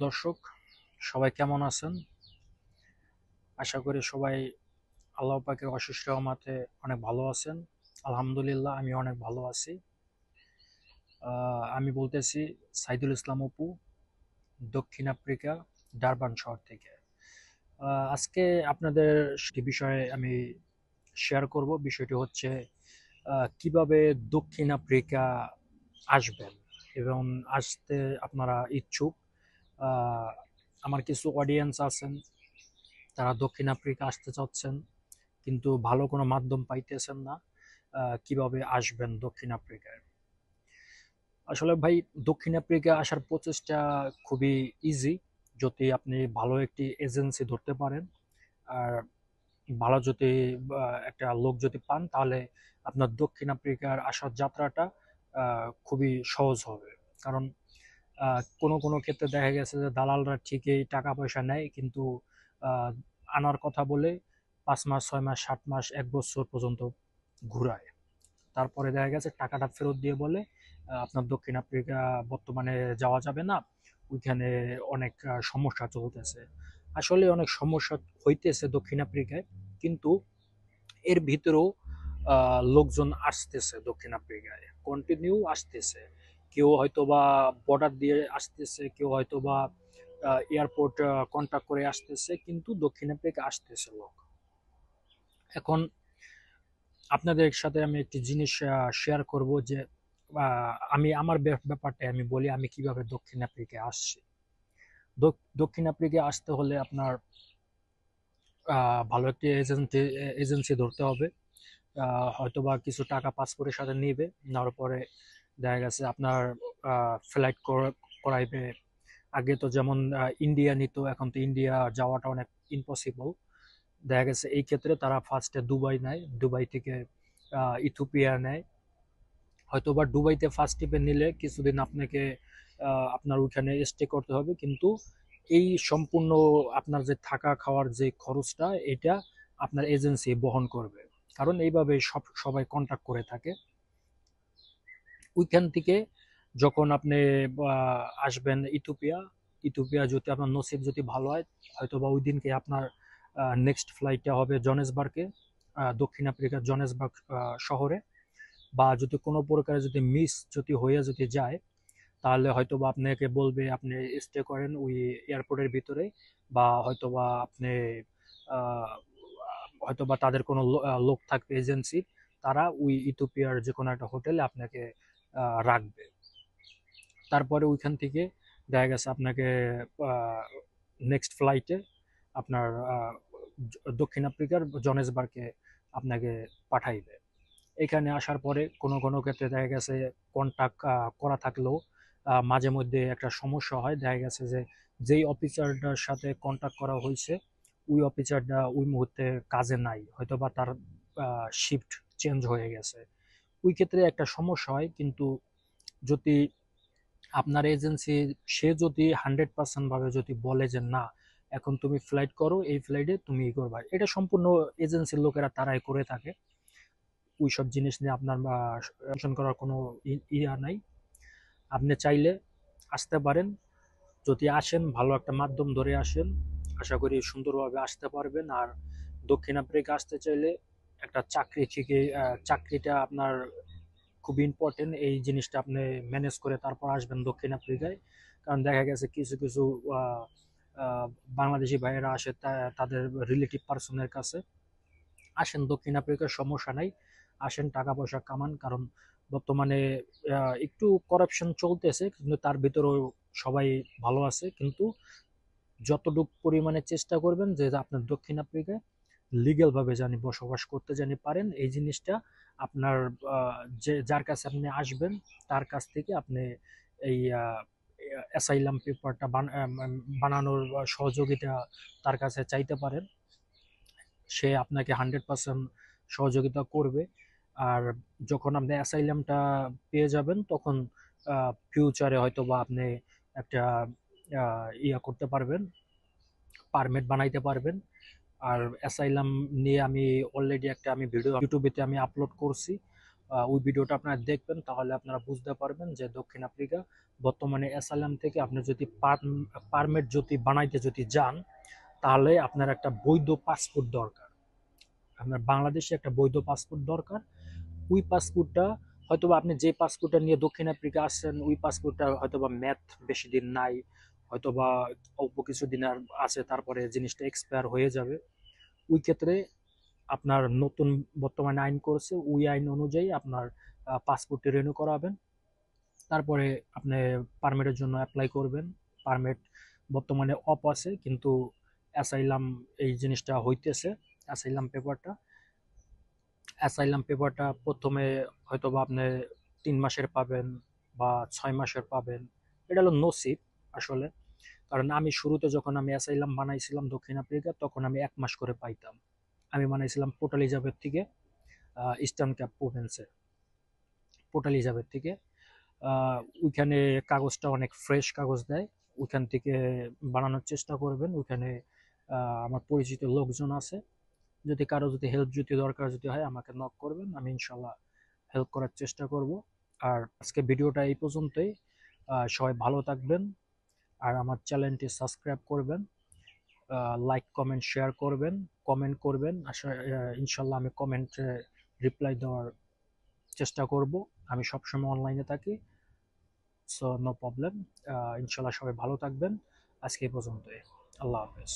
দর্শক, সবাই কেমন আছেন? আশা করি সবাই আল্লাহ পাকের অশেষ রহমতে অনেক ভালো আছেন। আলহামদুলিল্লাহ, আমি অনেক ভালো আছি। আমি বলতেছি সাইদুল ইসলাম অপু, দক্ষিণ আফ্রিকা, ডারবান শহর থেকে। আজকে আপনাদের একটি বিষয়ে আমি শেয়ার করব। বিষয়টি হচ্ছে কিভাবে দক্ষিণ আফ্রিকা আসবেন এবং আসতে আপনারা ইচ্ছুক। আহ, আমার কিছু অডিয়েন্স আছেন, তারা দক্ষিণ আফ্রিকা আসতে চাচ্ছেন কিন্তু ভালো কোনো মাধ্যম পাইতেছেন না। কিভাবে আসবেন দক্ষিণ আফ্রিকায়? আসলে ভাই, দক্ষিণ আফ্রিকা আসার প্রচেষ্টা খুবই ইজি, যদি আপনি ভালো একটি এজেন্সি ধরতে পারেন আর ভালো যদি একটা লোক যদি পান, তাহলে আপনার দক্ষিণ আফ্রিকার আসার যাত্রাটা খুবই সহজ হবে। কারণ কোনো কোনো ক্ষেত্রে দেখা গেছে যে দালালরা ঠিকই টাকা পয়সা নেয়, কিন্তু আহ, আনার কথা বলে 5 মাস, 6 মাস, 7 মাস, 1 বছর পর্যন্ত ঘুরায়। তারপরে দেখা গেছে টাকাটা ফেরত দিয়ে বলে আপনার দক্ষিণ আফ্রিকা বর্তমানে যাওয়া যাবে না, ওইখানে অনেক সমস্যা চলতেছে। আসলে অনেক সমস্যা হইতেছে দক্ষিণ আফ্রিকায়, কিন্তু এর ভিতরেও লোকজন আসতেছে দক্ষিণ আফ্রিকায়, কন্টিনিউ আসতেছে। কেউ হয়তো বা বর্ডার দিয়ে আসতেছে, কেউ হয়তো বা এয়ারপোর্ট কন্ট্যাক্ট করে আসতেছে, কিন্তু দক্ষিণ আফ্রিকা আসতেছে লোক। এখন আপনাদের সাথে আমি একটি জিনিস শেয়ার করব যে আমি আমার ব্যাপারটা আমি বলি, আমি কিভাবে দক্ষিণ আফ্রিকায় আসছি। দক্ষিণ আফ্রিকায় আসতে হলে আপনার ভালো একটি এজেন্সি ধরতে হবে। হয়তোবা কিছু টাকা পাসপোর্টের সাথে নিবে, নেওয়ার পরে দেখা গেছে আপনার ফ্লাইট করাইবে। আগে তো যেমন ইন্ডিয়া নিত, এখন তো ইন্ডিয়া যাওয়াটা অনেক ইম্পসিবল। দেখা গেছে এই ক্ষেত্রে তারা ফার্স্টে দুবাই নেয়, দুবাই থেকে ইথিওপিয়া নেয়। হয়তোবা দুবাইতে ফার্স্ট ট্রিপে নিলে কিছুদিন আপনাকে আপনার ওইখানে স্টে করতে হবে, কিন্তু এই সম্পূর্ণ আপনার যে থাকা খাওয়ার যে খরচটা, এটা আপনার এজেন্সি বহন করবে। কারণ এইভাবে সবাই কন্ট্যাক্ট করে থাকে। ওইখান থেকে যখন আপনি আসবেন ইথিওপিয়া, ইথিওপিয়া যদি আপনার নসিব যদি ভালো হয়, হয়তো বা ওই দিনকে আপনার নেক্সট ফ্লাইটটা হবে জোহানেসবার্গে, দক্ষিণ আফ্রিকার জোহানেসবার্গ শহরে। বা যদি কোনো প্রকারে যদি মিস যদি হয়ে যদি যায়, তাহলে হয়তো বা আপনাকে বলবে আপনি স্টে করেন ওই এয়ারপোর্টের ভিতরে, বা হয়তো বা আপনি আহ, হয়তো বা তাদের কোনো লোক থাকবে এজেন্সি, তারা ওই ইথিওপিয়ার যে কোনো একটা হোটেলে আপনাকে রাখবে। তারপরে ওইখান থেকে দেখা গেছে আপনাকে নেক্সট ফ্লাইটে আপনার দক্ষিণ আফ্রিকার জোহানেসবার্গে আপনাকে পাঠাইবে। এখানে আসার পরে কোনো কোনো ক্ষেত্রে দেখা গেছে কন্টাক্ট করা থাকলেও মাঝে মধ্যে একটা সমস্যা হয়। দেখা গেছে যে যেই অফিসারটার সাথে কন্টাক্ট করা হয়েছে, ওই অফিসারটা ওই মুহূর্তে কাজে নাই, হয়তো বা তার শিফট চেঞ্জ হয়ে গেছে। ওই ক্ষেত্রে একটা সমস্যা হয়। কিন্তু যদি আপনার এজেন্সি, সে যদি 100% ভাবে যদি বলে যে না, এখন তুমি ফ্লাইট করো, এই ফ্লাইটে তুমি ই করবা, এটা সম্পূর্ণ এজেন্সির লোকেরা তারাই করে থাকে। ওইসব জিনিস নিয়ে আপনার টেনশন করার কোনো ইয়া নাই। আপনি চাইলে আসতে পারেন। যদি আসেন, ভালো একটা মাধ্যম ধরে আসেন, আশা করি সুন্দরভাবে আসতে পারবেন। আর দক্ষিণ আফ্রিকা আসতে চাইলে একটা চাকরি থেকে চাকরিটা আপনার খুব ইম্পর্টেন্ট। এই জিনিসটা আপনি ম্যানেজ করে তারপর আসবেন দক্ষিণ আফ্রিকায়। কারণ দেখা গেছে কিছু কিছু আহ, আহ, বাংলাদেশি ভাইয়েরা আসে তাদের রিলেটিভ পার্সনের কাছে। আসেন দক্ষিণ আফ্রিকার, সমস্যা নাই, আসেন টাকা পয়সা কামান। কারণ বর্তমানে একটু করাপশন চলতেছে, কিন্তু তার ভিতরেও সবাই ভালো আছে। কিন্তু যতটুকু পরিমাণে চেষ্টা করবেন যে আপনার দক্ষিণ আফ্রিকায় লিগ্যাল ভাবে জানি বসবাস করতে জানি পারেন, এই জিনিসটা আপনার যে যার কাছে আপনি আসবেন তার কাছ থেকে আপনি এই অ্যাসাইলাম পেপারটা বানানোর সহযোগিতা তার কাছে চাইতে পারেন। সে আপনাকে 100% সহযোগিতা করবে। আর যখন আপনি অ্যাসাইলামটা পেয়ে যাবেন, তখন ফিউচারে হয়তো বা আপনি একটা ইয়া করতে পারবেন, পারমিট বানাইতে পারবেন। আর অ্যাসাইলাম নিয়ে আমি অলরেডি একটা আমি ভিডিও ইউটিউবেতে আমি আপলোড করছি। ওই ভিডিওটা আপনারা দেখবেন, তাহলে আপনারা বুঝতে পারবেন যে দক্ষিণ আফ্রিকা বর্তমানে অ্যাসাইলাম থেকে আপনি যদি পারমিট যদি বানাইতে যদি যান, তাহলে আপনার একটা বৈধ পাসপোর্ট দরকার। আপনার বাংলাদেশে একটা বৈধ পাসপোর্ট দরকার। ওই পাসপোর্টটা হয়তোবা আপনি যে পাসপোর্টটা নিয়ে দক্ষিণ আফ্রিকা আসছেন, ওই পাসপোর্টটা হয়তোবা ম্যাথ বেশি দিন নাই, হয়তোবা অল্প কিছুদিন আর আছে, তারপরে জিনিসটা এক্সপায়ার হয়ে যাবে। ওই ক্ষেত্রে আপনার নতুন বর্তমানে আইন করছে, ওই আইন অনুযায়ী আপনার পাসপোর্টটি রিনিউ করাবেন। তারপরে আপনি পারমিটের জন্য অ্যাপ্লাই করবেন। পারমিট বর্তমানে অফ আছে, কিন্তু অ্যাসাইলাম এই জিনিসটা হইতেছে। অ্যাসাইলাম পেপারটা প্রথমে হয়তোবা আপনি 3 মাসের পাবেন বা 6 মাসের পাবেন। এটা হলো নসিব আসলে। কারণ আমি শুরুতে যখন আমি অ্যাসাইলাম বানাইছিলাম দক্ষিণ আফ্রিকা, তখন আমি 1 মাস করে পাইতাম। আমি বানাইছিলাম পোর্ট এলিজাবেথ থেকে, ইস্টার্ন ক্যাপ প্রভিন্সে, পোর্ট এলিজাবেথ থেকে। ওইখানে কাগজটা অনেক ফ্রেশ কাগজ দেয়। ওইখান থেকে বানানোর চেষ্টা করবেন। ওইখানে আমার পরিচিত লোকজন আছে। যদি কারো যদি হেল্প যদি দরকার যদি হয়, আমাকে নক করবেন, আমি ইনশাল্লাহ হেল্প করার চেষ্টা করব। আর আজকে ভিডিওটা এই পর্যন্তই। সবাই ভালো থাকবেন, আর আমার চ্যানেলটি সাবস্ক্রাইব করবেন, লাইক কমেন্ট শেয়ার করবেন, কমেন্ট করবেন। ইনশাল্লাহ আমি কমেন্টে রিপ্লাই দেওয়ার চেষ্টা করব। আমি সবসময় অনলাইনে থাকি, সো নো প্রবলেম। ইনশাল্লাহ সবাই ভালো থাকবেন। আজকে এই পর্যন্তই। আল্লাহ হাফেজ।